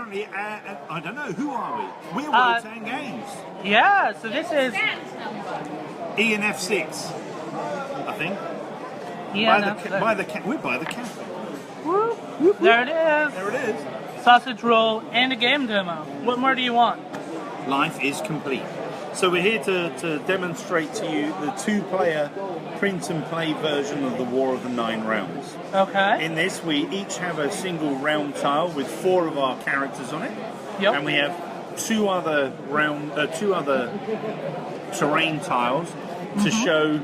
currently I don't know, who are we? We're Wotan Games. Yeah, so this is ENF6, I think. ENF6. We're by the cafe. Whoop, whoop, there it is. There it is. Sausage roll and a game demo. What more do you want? Life is complete. So we're here to demonstrate to you the 2-player print and play version of the War of the 9 Realms. Okay. In this, we each have a single realm tile with 4 of our characters on it. Yep. And we have two other terrain tiles to show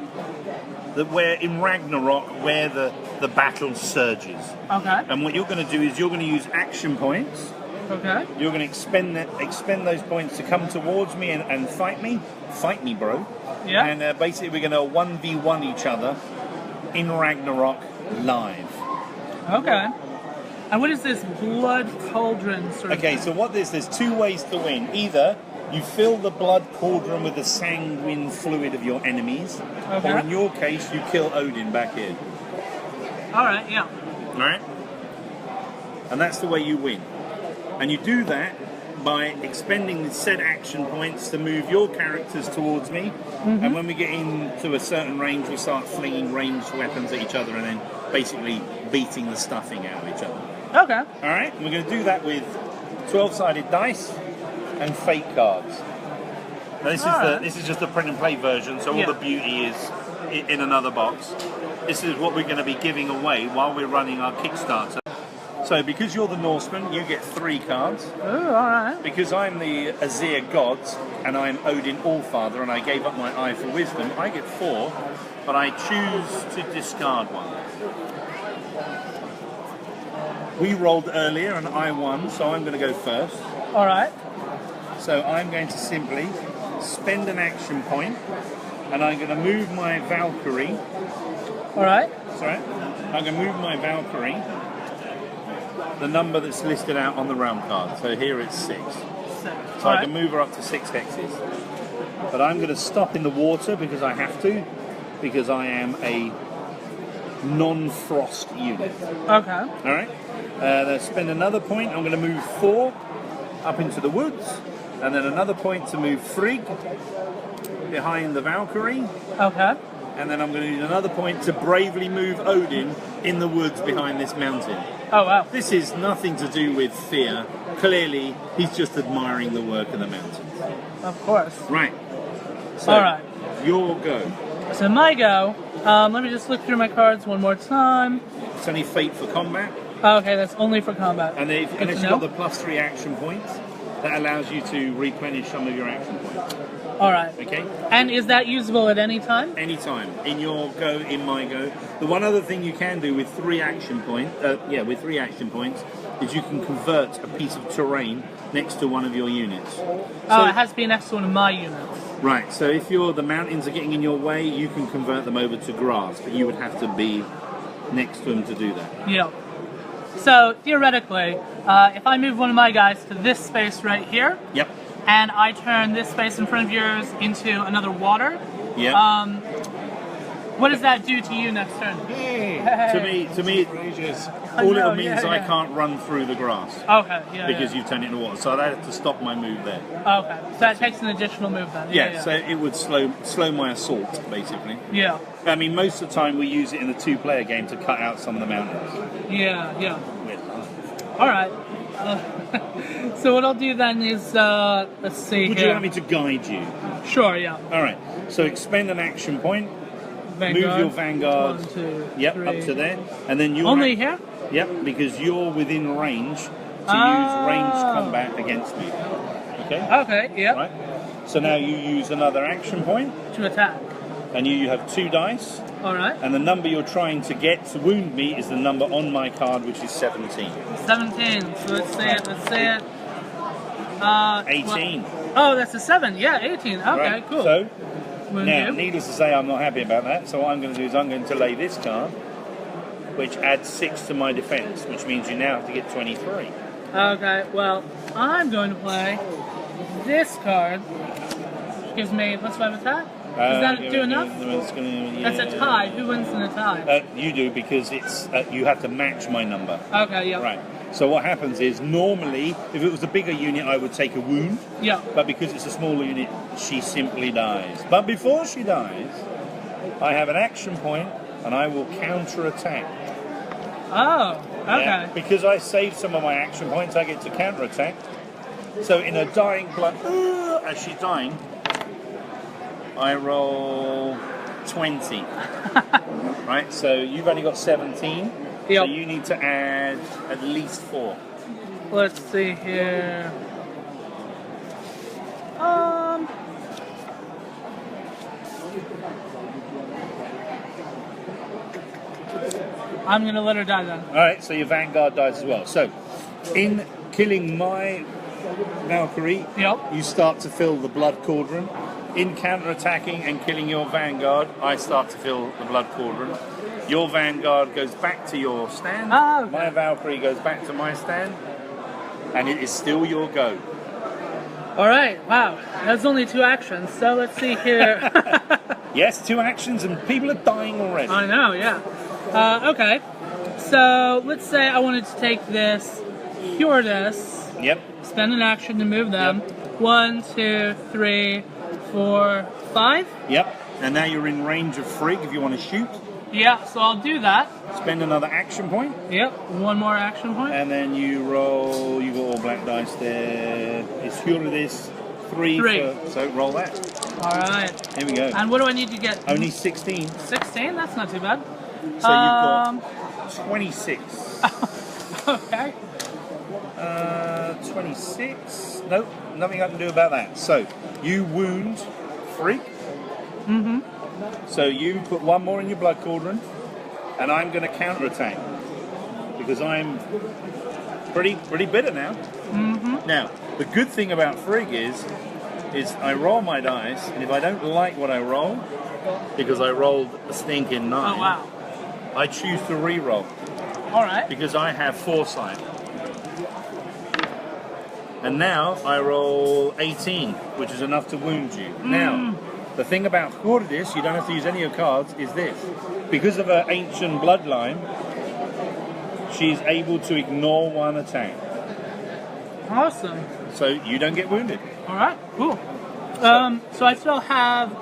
that where in Ragnarok where the battle surges. Okay. And what you're going to do is you're going to use action points. Okay. You're going to expend those points to come towards me and fight me. Fight me, bro. Yeah. And basically we're going to 1v1 each other in Ragnarok live. Okay. And what is this blood cauldron sort of Okay, thing? so there's 2 ways to win. Either you fill the blood cauldron with the sanguine fluid of your enemies, or in your case, you kill Odin back here. Alright, yeah. Alright? And that's the way you win. And you do that by expending the said action points to move your characters towards me. And when we get into a certain range, we start flinging ranged weapons at each other and then basically beating the stuffing out of each other. Okay. Alright? We're going to do that with 12-sided dice and fate cards. Now this is just the print and play version, so all the beauty is in another box. This is what we're going to be giving away while we're running our Kickstarter. So because you're the Norseman, you get 3 cards. Oh, alright. Because I'm the Azir gods and I'm Odin Allfather and I gave up my eye for wisdom, I get 4, but I choose to discard one. We rolled earlier and I won, so I'm going to go first. Alright. So I'm going to simply spend an action point and I'm going to move my Valkyrie. Alright. Sorry? I'm going to move my Valkyrie, the number that's listed out on the realm card. So here it's 6. So I can move her up to 6 hexes. But I'm going to stop in the water because I have to, because I am a non-frost unit. Okay. Alright? Then spend another point. I'm going to move 4 up into the woods. And then another point to move Frigg behind the Valkyrie. Okay. And then I'm going to use another point to bravely move Odin in the woods behind this mountain. Oh, wow. This is nothing to do with fear. Clearly, he's just admiring the work of the mountains. Of course. Right. So, alright. Your go. So my go, let me just look through my cards one more time. It's only fate for combat. Oh, okay, that's only for combat. And unless you've got the +3 action points, that allows you to replenish some of your action points. Alright. Okay? And is that usable at any time? Anytime. In your go, in my go. The one other thing you can do with 3 action points, is you can convert a piece of terrain next to one of your units. Oh, it has to be next to one of my units. Right, so if the mountains are getting in your way, you can convert them over to grass, but you would have to be next to them to do that. Yeah. So, theoretically, if I move one of my guys to this space right here, yep, and I turn this space in front of yours into another water, yep. What does that do to you next turn? Hey. To me, all it means I can't run through the grass. Okay, because you've turned it into water, so I'd have to stop my move there. Okay, so that takes an additional move then. Yeah, so it would slow my assault, basically. Yeah. I mean, most of the time we use it in the 2-player game to cut out some of the mountains. Yeah. Alright. So what I'll do then is, let's see Would here. you like me to guide you? Sure, yeah. Alright, so expend an action point. Vanguard. Move your Vanguard 1, 2, yep, 3. up to there. And then you only here? Yep, because you're within range to use ranged combat against me. Okay? Okay, yep. Right. So now you use another action point. To attack. And you have 2 dice. Alright. And the number you're trying to get to wound me is the number on my card, which is 17. 17. So let's say it. 18. Oh, that's a 7. Yeah, 18. Okay, right. cool. So, wound now, you. needless to say, I'm not happy about that. So what I'm going to do is I'm going to lay this card, which adds 6 to my defense, which means you now have to get 23. Okay, well, I'm going to play this card, which gives me +5 attack. Does that do enough? That's a tie. Who wins in a tie? You do, because it's you have to match my number. Okay, yeah. Right. So what happens is, normally, if it was a bigger unit, I would take a wound. Yeah. But because it's a smaller unit, she simply dies. But before she dies, I have an action point, and I will counter-attack. Oh, okay. Yeah, because I saved some of my action points, I get to counter-attack. So in a dying blood, as she's dying, I roll 20. Right, so you've only got 17. Yep. So you need to add at least 4. Let's see here. I'm gonna let her die then. Alright, so your Vanguard dies as well. So, in killing my Valkyrie, Yep. you start to fill the blood cauldron. In counter-attacking and killing your Vanguard, I start to fill the blood cauldron. Your Vanguard goes back to your stand. Oh, okay. My Valkyrie goes back to my stand. And it is still your go. Alright, wow. That's only 2 actions, so let's see here. Yes, 2 actions and people are dying already. I know, yeah. Okay. So, let's say I wanted to take this, cure this, Yep. spend an action to move them. Yep. 1, 2, 3, 4, 5. Yep. And now you're in range of Frigg if you want to shoot. Yeah, so I'll do that. Spend another action point. Yep, 1 more action point. And then you roll, you got all black dice there. It's this 3. So roll that. Alright. Here we go. And what do I need to get? Only 16. 16? That's not too bad. So you've got 26. Okay. 26. Nope, nothing I can do about that. So you wound Frigg. Mm-hmm. So you put 1 more in your blood cauldron, and I'm going to counterattack because I'm pretty bitter now. Mm-hmm. Now, the good thing about Frigg is I roll my dice, and if I don't like what I roll, because I rolled a stinking 9, Oh, wow. I choose to re-roll Alright. because I have foresight. And now I roll 18, which is enough to wound you. Now, the thing about Cordis, you don't have to use any of your cards, is this. Because of her ancient bloodline, she's able to ignore 1 attack. Awesome. So you don't get wounded. Alright, cool. So I still have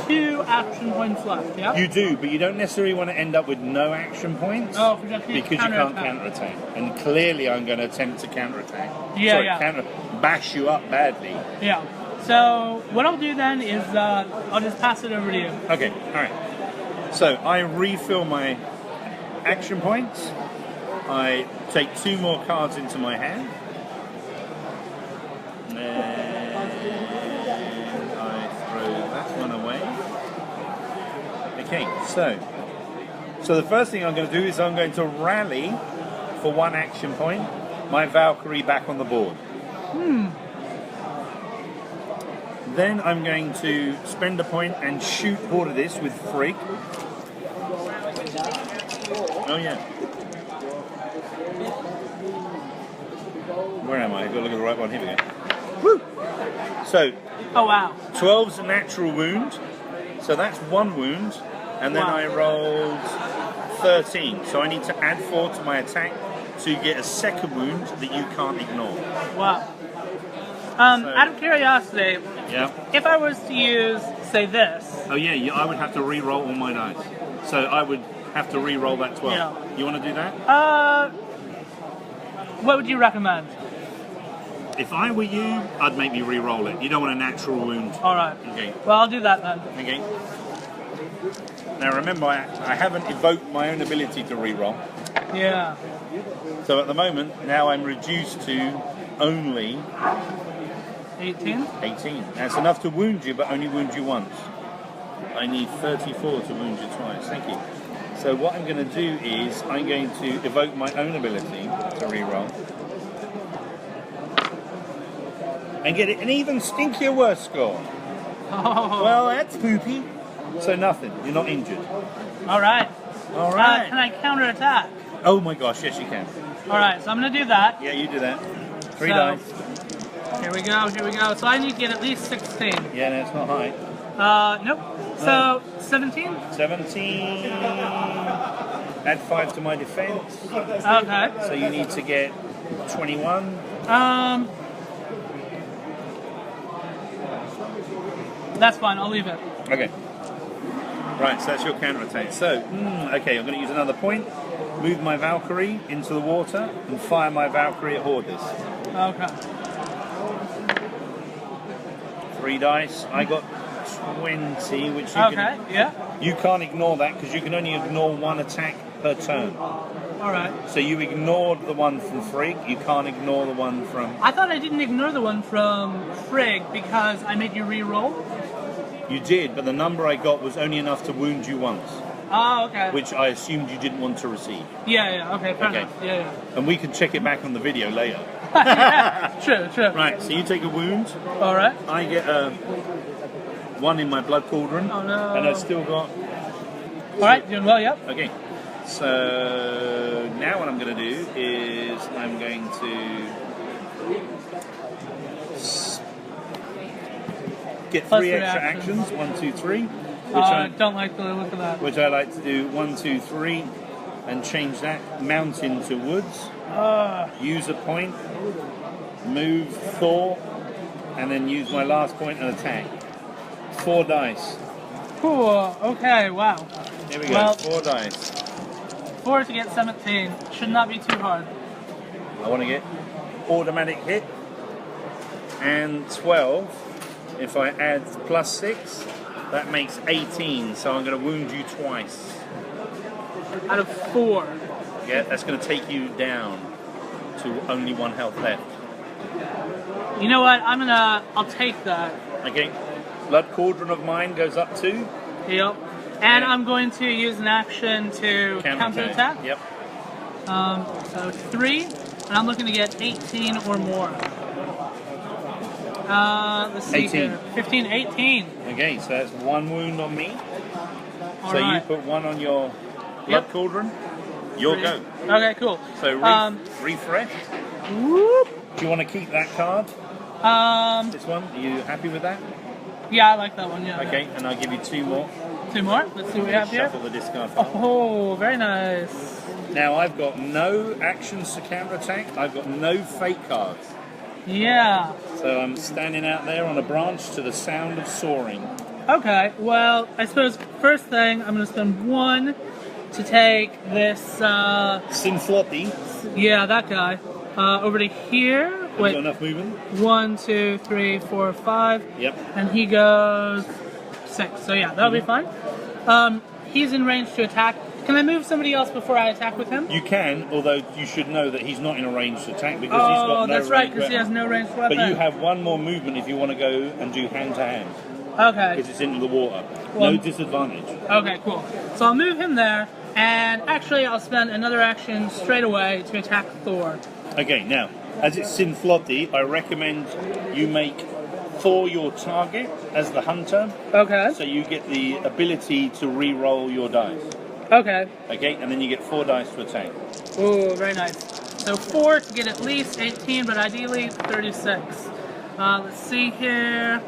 2 action points left, yeah? You do, but you don't necessarily want to end up with no action points. Oh, because you can't counterattack. And clearly I'm going to attempt to counterattack. Yeah, Bash you up badly. Yeah. So what I'll do then is I'll just pass it over to you. Okay, alright. So I refill my action points. I take 2 more cards into my hand. And I throw that one away. Okay, so the first thing I'm going to do is I'm going to rally for 1 action point my Valkyrie back on the board. Then I'm going to spend a point and shoot this with Frigg. Oh yeah. Where am I? I've got to look at the right one. Here we go. Woo! So, Oh, wow. 12's a natural wound. So that's 1 wound. And then I rolled 13. So I need to add 4 to my attack to get a second wound that you can't ignore. Wow. Out of curiosity, Yeah. if I was to use, say, this. Oh yeah, I would have to re-roll all my dice. So I would have to re-roll that 12. Yeah. You want to do that? What would you recommend? If I were you, I'd make me re-roll it. You don't want a natural wound. Alright. Okay. Well, I'll do that then. Okay. Now remember, I haven't evoked my own ability to re-roll. Yeah. So at the moment, now I'm reduced to only 18? 18. That's enough to wound you, but only wound you once. I need 34 to wound you twice. Thank you. So what I'm going to do is I'm going to evoke my own ability to re-roll. And get an even stinkier worse score. Oh. Well, that's poopy. So nothing. You're not injured. Alright. Alright. Can I counterattack? Oh my gosh, yes you can. Alright, so I'm going to do that. Yeah, you do that. 3 So- dice. Here we go. So I need to get at least 16. Yeah, no, it's not high. Nope. So, 17? 17. Add 5 to my defense. Okay. So you need to get 21. That's fine. I'll leave it. Okay. Right, so that's your counter-attack. So, okay, I'm going to use another point, move my Valkyrie into the water, and fire my Valkyrie at Hordes. Okay. 3 dice. I got 20, which you can't ignore that because you can only ignore 1 attack per turn. Alright. So you ignored the one from Frigg, you can't ignore the one from... I thought I didn't ignore the one from Frigg because I made you re-roll. You did, but the number I got was only enough to wound you once. Oh, okay. Which I assumed you didn't want to receive. Yeah, okay, fair enough. Yeah. And we can check it back on the video later. True. Right, so you take a wound. Alright. I get 1 in my blood cauldron. Oh no. And I've still got... Alright, doing well, yep. Okay. So now what I'm going to do is I'm going to get 3 extra actions. 1, 2, 3. Which I don't like the look of that. Which I like to do 1, 2, 3 and change that mountain to woods. Use a point, move Thor, and then use my last point and attack. 4 dice. Cool. Okay, wow. Here we go, 4 dice. 4 to get 17. Should not be too hard. I want to get automatic hit and 12. If I add plus 6, that makes 18. So I'm going to wound you twice. Out of 4. Yeah, that's going to take you down to only 1 health left. You know what? I'll take that. Okay. Blood Cauldron of mine goes up 2. Yep. And I'm going to use an action to counter-attack. Yep. So 3, and I'm looking to get 18 or more. Let's see 18. here. 15, 18. Okay, so that's 1 wound on me. All so right. you put 1 on your Blood Cauldron. Your go. Okay, cool. So refresh. Whoop. Do you want to keep that card? This one? Are you happy with that? Yeah, I like that one, yeah. Okay, and I'll give you 2 more. 2 more? Let's see what we have here. Shuffle the discard pile. Oh, very nice. Now I've got no actions to counterattack. I've got no fate cards. Yeah. So I'm standing out there on a branch to the sound of soaring. Okay, well, I suppose first thing, I'm going to spend 1 to take this... Sinflotti. Yeah, that guy. Over to here. Wait. Got enough movement? 1, 2, 3, 4, 5. Yep. And he goes 6. So yeah, that'll be fine. He's in range to attack. Can I move somebody else before I attack with him? You can, although you should know that he's not in a ranged attack because he's got no that's right, because he has no ranged weapon. But you have 1 more movement if you want to go and do hand-to-hand. Okay. Because it's into the water. Well, no disadvantage. Okay, cool. So I'll move him there, and actually I'll spend another action straight away to attack Thor. Okay, now, as it's Sinflotti, I recommend you make Thor your target as the hunter. Okay. So you get the ability to re-roll your dice. Okay. Okay, and then you get 4 dice to attack. Ooh, very nice. So 4 to get at least 18, but ideally 36. Let's see here.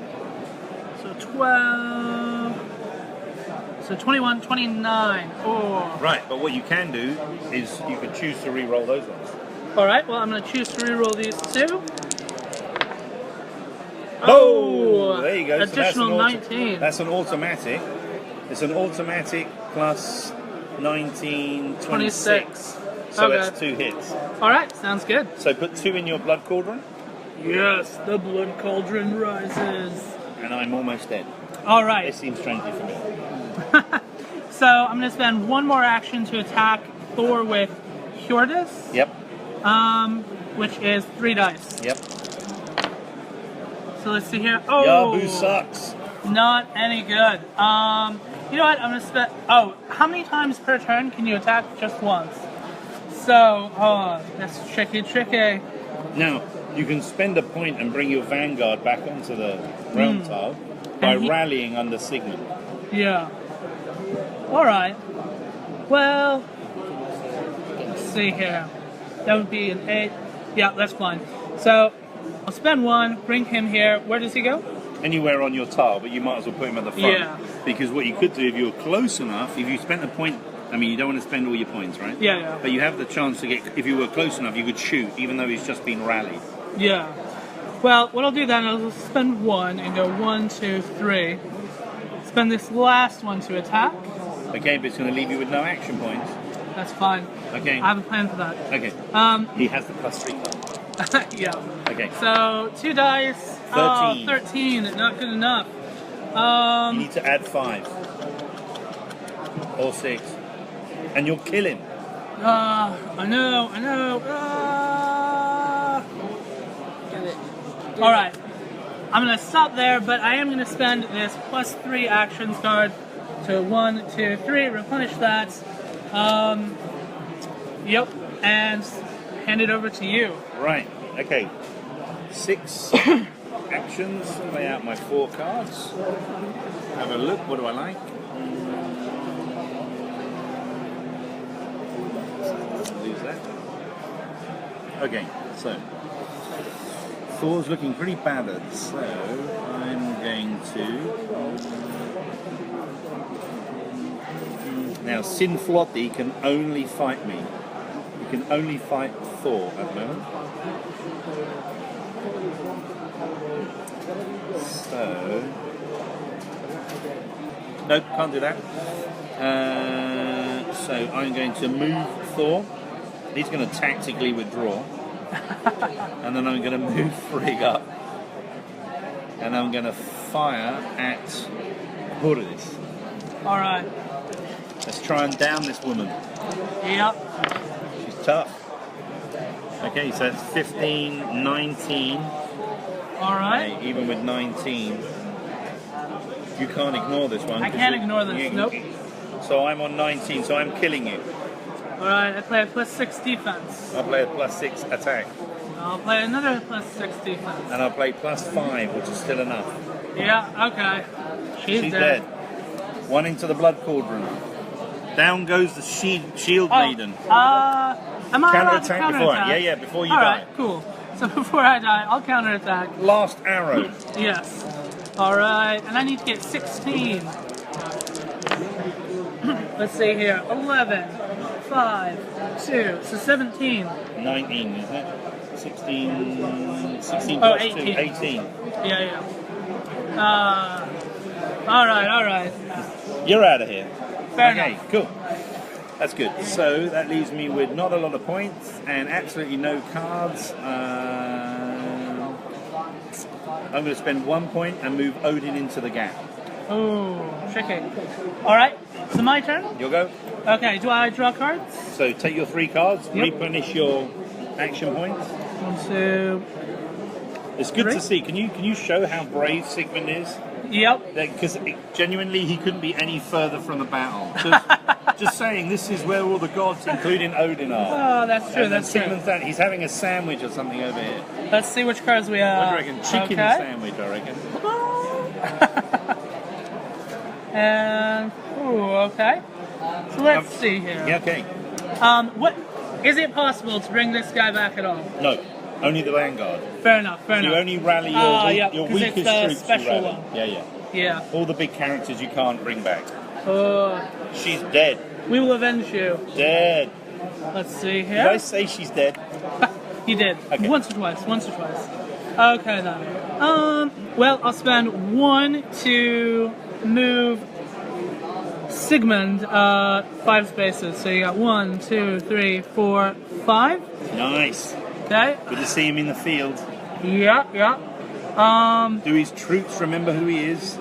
So 12. So 21, 29. Oh. Right, but what you can do is you can choose to re-roll those ones. Alright, well I'm going to choose to re-roll these 2. Oh, there you go. Additional So 19. That's an automatic. It's an automatic plus 19, 26. So okay. that's 2 hits. Alright, sounds good. So put 2 in your blood cauldron. Yes, the blood cauldron rises. And I'm almost dead. Alright. It seems strangely familiar. So I'm going to spend 1 more action to attack Thor with Hjordis. Yep. Which is 3 dice. Yep. So let's see here. Oh! Yabu sucks. Not any good. You know what? I'm going to spend... Oh, how many times per turn can you attack? Just once. So, that's tricky. Now, you can spend a point and bring your Vanguard back onto the realm tile by rallying under Sigmund. Yeah. Alright. Well, let's see here. That would be an 8. Yeah, that's fine. So, I'll spend 1, bring him here. Where does he go? Anywhere on your tile, but you might as well put him at the front. Yeah. Because what you could do if you were close enough, if you spent a point I mean, you don't want to spend all your points, right? Yeah, yeah. But you have the chance to get, if you were close enough, you could shoot, even though he's just been rallied. Yeah. Well, what I'll do then is I'll spend 1 and go 1, 2, 3. Spend this last one to attack. Okay, but it's going to leave you with no action points. That's fine. Okay. I have a plan for that. Okay. He has the +3 card. Yeah. Okay. So 2 dice. 13. Oh, 13. Not good enough. You need to add 5. Or 6. And you'll kill him. I know. Alright. I'm going to stop there, but I am going to spend this +3 actions card to 1, 2, 3, replenish that. Yep. And hand it over to you. Right. Okay. 6 actions. Lay out my 4 cards. Have a look. What do I like? Lose that. Okay. So Thor's looking pretty battered. So I'm going to. Now Sinflotti can only fight me. He can only fight Thor at the moment. So, nope, can't do that. So I'm going to move Thor. He's going to tactically withdraw. And then I'm going to move Frigg up. And I'm going to fire at Horus. Alright. Let's try and down this woman. Yep. She's tough. Okay, so it's 15, 19. Alright. Okay, even with 19, you can't ignore this one. I can't ignore this, nope. So I'm on 19, so I'm killing you. Alright, I play a +6 defense. I'll play a +6 attack. I'll play another +6 defense. And I'll play +5, which is still enough. Yeah, okay. She's dead. 1 into the blood cauldron. Down goes the shield maiden. Am I allowed to Counterattack before. Yeah, before you die. Alright, cool. So before I die, I'll counterattack. Last arrow. Yes. Alright, and I need to get 16. Let's see here. 11, 5, 2, so 17. 19, isn't it? 16 Oh, plus 18. 2, 18. Yeah. Alright. You're out of here. Fair okay, enough. cool. That's good. So that leaves me with not a lot of points and absolutely no cards. I'm going to spend 1 point and move Odin into the gap. Oh, tricky. Alright, so my turn? You'll go. Okay, do I draw cards? So take your 3 cards, replenish your action points. 1, 2. It's good 3. to see. Can you show how brave Sigmund is? Yep. Because genuinely, he couldn't be any further from the battle. Just saying, this is where all the gods, including Odin, are. Oh, that's true. That's true. He's having a sandwich or something over here. Let's see which cards we have. What do you reckon? Chicken sandwich, I reckon. And okay. So let's see here. Yeah, okay. What is it possible to bring this guy back at all? No, only the Vanguard. Fair enough. You only rally your weakest it's the troops. special you rally. one. Yeah. Yeah. All the big characters you can't bring back. Oh. She's dead. We will avenge you. Dead. Let's see Did here. I say she's dead? You did. Okay. Once or twice. Okay then. Well, I'll spend 1 to move Sigmund 5 spaces. So you got 1, 2, 3, 4, 5. Nice. Okay. Good to see him in the field. Yeah. Do his troops remember who he is?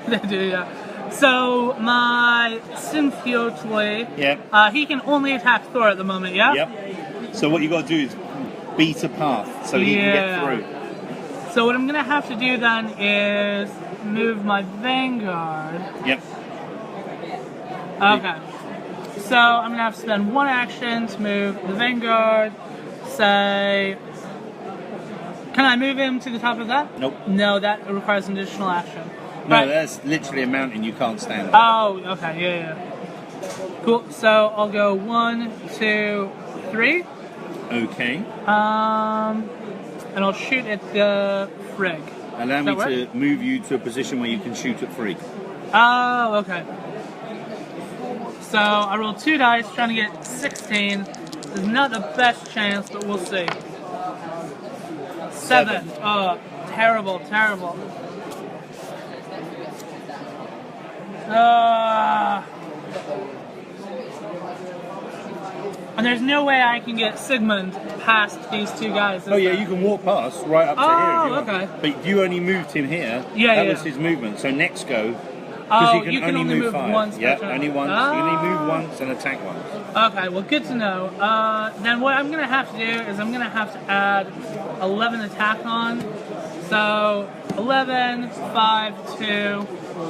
They do, yeah. So my Sinflotti, he can only attack Thor at the moment, yeah? Yep. So what you got to do is beat a path so he can get through. So what I'm going to have to do then is move my Vanguard. Yep. Okay. So I'm going to have to spend 1 action to move the Vanguard. Say... Can I move him to the top of that? Nope. No, that requires an additional action. No, Right. that's literally a mountain you can't stand on. Oh, okay, yeah. Cool, so I'll go 1, 2, 3. Okay. And I'll shoot at the Frigg. Allow me to move you to a position where you can shoot at Frigg. Oh, okay. So I rolled 2 dice, trying to get 16. This is not the best chance, but we'll see. 7. Oh, terrible, terrible. And there's no way I can get Sigmund past these 2 guys. Oh yeah, you can walk past right up to here. If you want. Okay. But you only moved him here. Yeah, that yeah. was his movement. So next go, Oh, because you can only move 5. once. Yeah, per turn. only once. You can only move once and attack once. Okay, well, good to know. Then what I'm going to have to do is I'm going to have to add 11 attack on. So 11, 5, 2. So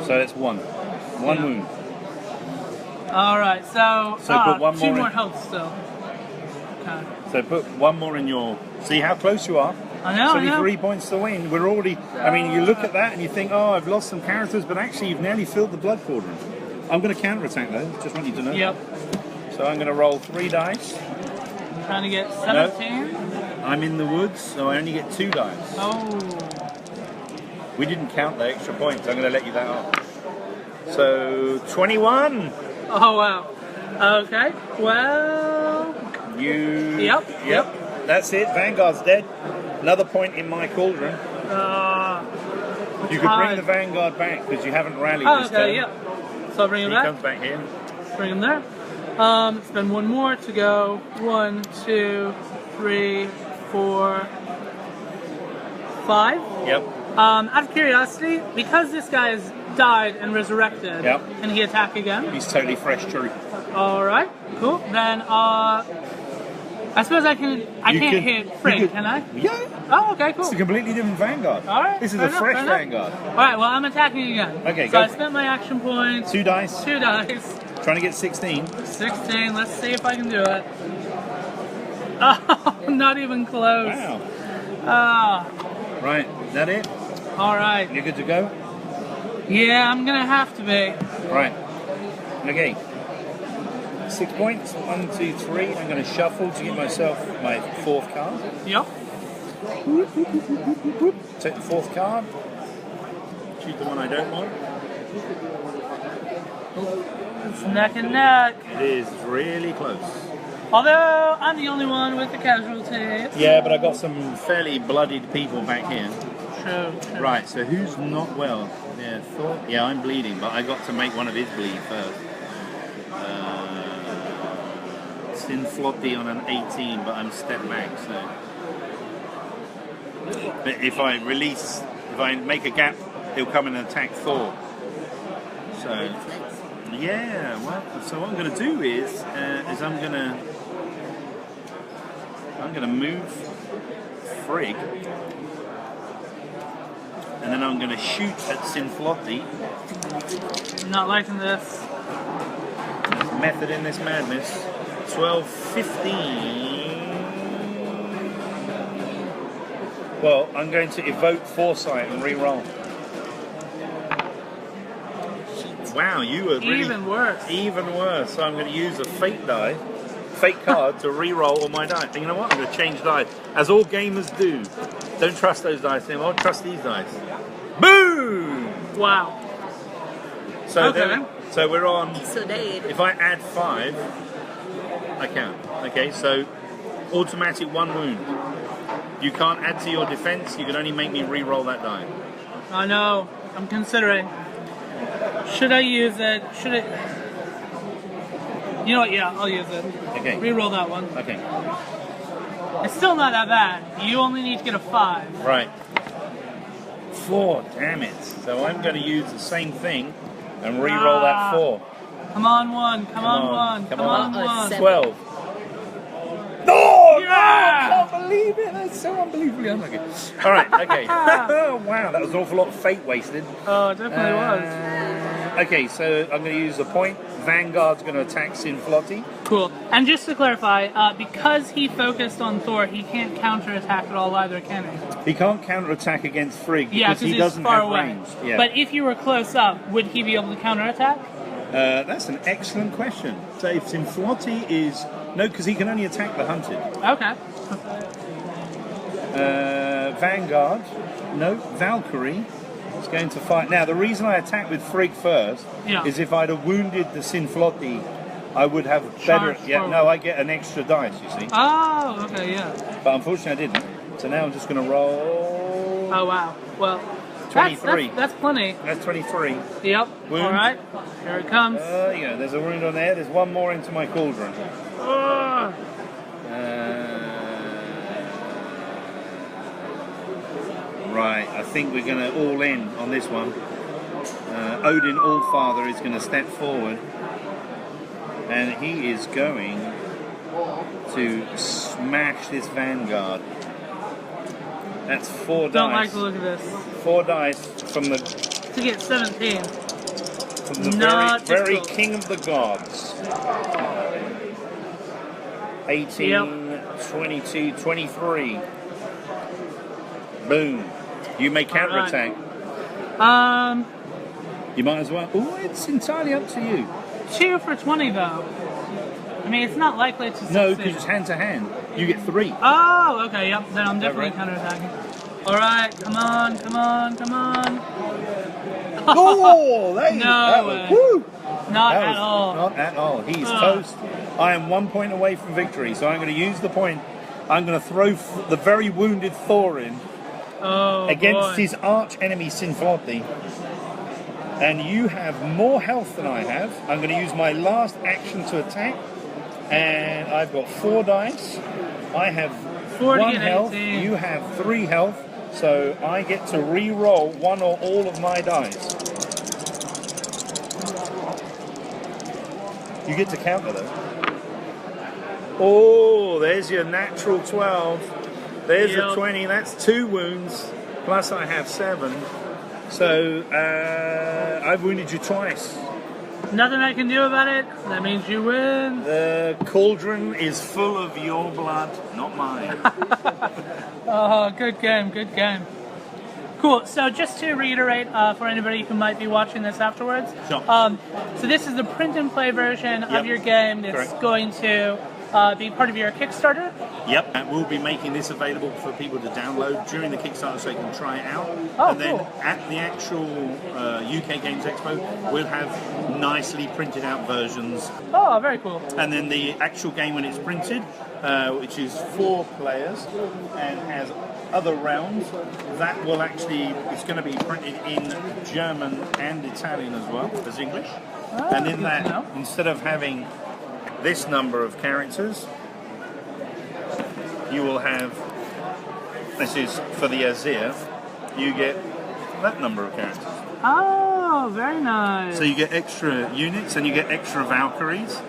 that's 1. One wound. All right, so put one 2 more more in. health still. Okay. So put 1 more in your. See how close you are. I know. It's I only know. 3 points to win. We're already. I mean, you look at that and you think, oh, I've lost some characters, but actually you've nearly filled the blood quadrant. I'm going to counterattack though. Just want you to know. Yep. So I'm going to roll 3 dice. Trying to get 17. I'm in the woods, so I only get 2 dice. Oh. We didn't count the extra points. I'm going to let you that off. So 21. Oh wow. Okay. Well. You. Yep. That's it. Vanguard's dead. Another point in my cauldron. You could bring the Vanguard back because you haven't rallied Oh, this okay. turn. Yep. So I'll bring him He back. comes back here. Bring him there. Spend 1 more to go. 1, 2, 3, 4, 5. Yep. Out of curiosity, because this guy has died and resurrected, Yep. can he attack again? He's totally fresh, true. All right, cool. Then I suppose I can't hit Frigg, can I? Yeah. Oh, okay, cool. It's a completely different Vanguard. All right. This is fair a enough, fresh fair enough. Vanguard. All right, well I'm attacking again. Okay, so go. I spent my action points. 2 dice. 2 dice. Trying to get 16. 16. Let's see if I can do it. Oh, not even close. Wow. Ah. Right. Is that it? All right. You're good to go? Yeah, I'm gonna have to be. Right. Okay. 6 points. 1, 2, 3. I'm going to shuffle to get myself my 4th card. Yep. Take the 4th card. Choose the one I don't want. It's neck and neck. It is really close. Although I'm the only one with the casualties. Yeah, but I got some fairly bloodied people back here. True. Right, so who's not well? Yeah, Thor. Yeah, I'm bleeding, but I got to make one of his bleed first. Sin Floppy on an 18, but I'm stepped back, so. But if I make a gap, he'll come and attack Thor. So, yeah. Well, so what I'm going to do is I'm going to move Frigg. And then I'm going to shoot at Sinflotti. Not liking this. Method in this madness. 12, 15. Well, I'm going to evoke Foresight and re-roll. Wow, you were really... Even worse. Even worse. So I'm going to use a fate card to re-roll all my dice. And you know what? I'm going to change dice. As all gamers do. Don't trust those dice anymore. Trust these dice. Boom! Wow. So Okay. so we're on. Sedated. If I add 5, I count. Okay, so automatic 1 wound. You can't add to your defense. You can only make me re-roll that die. I know. I'm considering. Should I use it? Should it? You know what? Yeah, I'll use it. Okay. Reroll that one. Okay. It's still not that bad. You only need to get a 5. Right. 4. Damn it. So I'm going to use the same thing and re-roll that 4. Come on, 1. Come on, 1. Come on, 1. 12. No! Yeah! No! I can't believe it. That's so unbelievably unlucky. All right. Okay. Oh, wow. That was an awful lot of fate wasted. Oh, it definitely was. Okay, so I'm going to use a point. Vanguard's going to attack Sinflotti. Cool. And just to clarify, because he focused on Thor, he can't counterattack at all either, can he? He can't counterattack against Frigg Yeah, because he he's doesn't far have away. range. Yeah. But if you were close up, would he be able to counterattack? That's an excellent question. So if Sinflotti is... No, because he can only attack the hunted. Okay. Vanguard. No, Valkyrie is going to fight. Now, the reason I attack with Frigg first Yeah. is if I'd have wounded the Sinflotti I would have better. Charge Yeah, forward. no, I get an extra dice, you see. Oh, okay, yeah. But unfortunately, I didn't. So now I'm just going to roll. Oh, wow. Well, 23. That's plenty. That's 23. Yep. Wound. All right. Here it comes. Yeah, there's a wound on there. There's one more into my cauldron. Ugh. Right, I think we're going to all in on this one. Odin Allfather is going to step forward. And he is going to smash this Vanguard. That's 4 dice. Don't like the look of this. 4 dice from the To get 17. Not very difficult. king of the gods. 18, 22, 23. Boom. You may counterattack. You might as well. Oh, it's entirely up to you. 2 for 20 though. I mean, it's not likely to succeed. No, because it's hand to hand. You get 3. Oh, okay, yep. Then I'm definitely right? counterattacking. All right, come on, come on, come on. Oh, there you No go. way. Woo! Not That at was all. Not at all. He's Ugh. toast. I am 1 point away from victory, so I'm going to use the point. I'm going to throw the very wounded Thor in Oh, against boy. his arch enemy Sinflotli. And you have more health than I have. I'm going to use my last action to attack. And I've got 4 dice. I have 4 to 1 get health. 18. You have 3 health. So I get to re-roll 1 or all of my dice. You get to counter though. Oh, there's your natural 12. There's Yep. a 20. That's 2 wounds. Plus I have 7. So I've wounded you twice. Nothing I can do about it. That means you win. The cauldron is full of your blood, not mine. Oh, good game, good game. Cool. So just to reiterate for anybody who might be watching this afterwards, Sure. so this is the print and play version Yep. of your game that's Correct. going to be part of your Kickstarter. Yep, and we'll be making this available for people to download during the Kickstarter so they can try it out. Oh, and then cool. at the actual UK Games Expo, we'll have nicely printed out versions. Oh, very cool. And then the actual game when it's printed, which is 4 players and has other rounds, that will actually, it's going to be printed in German and Italian as well as English. Oh, and in good to that, know. instead of having this number of characters, you will have, this is for the Azir, you get that number of characters. Oh, very nice. So you get extra units and you get extra Valkyries.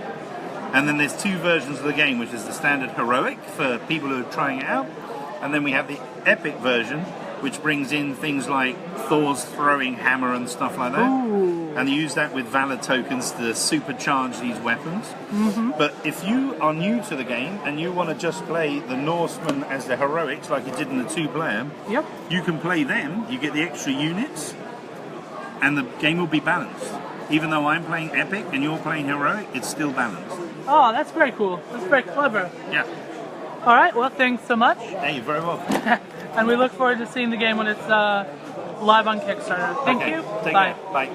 And then there's 2 versions of the game, which is the standard heroic for people who are trying it out. And then we have the epic version, which brings in things like Thor's throwing hammer and stuff like that. Ooh. And you use that with valor tokens to supercharge these weapons. Mm-hmm. But if you are new to the game and you want to just play the Norsemen as the heroics, like you did in the 2-player, Yep. you can play them, you get the extra units, and the game will be balanced. Even though I'm playing epic and you're playing heroic, it's still balanced. Oh, that's very cool. That's very clever. Yeah. All right. Well, thanks so much. Hey, you're very welcome. And we look forward to seeing the game when it's live on Kickstarter. Thank Okay, you. take Bye. care. Bye.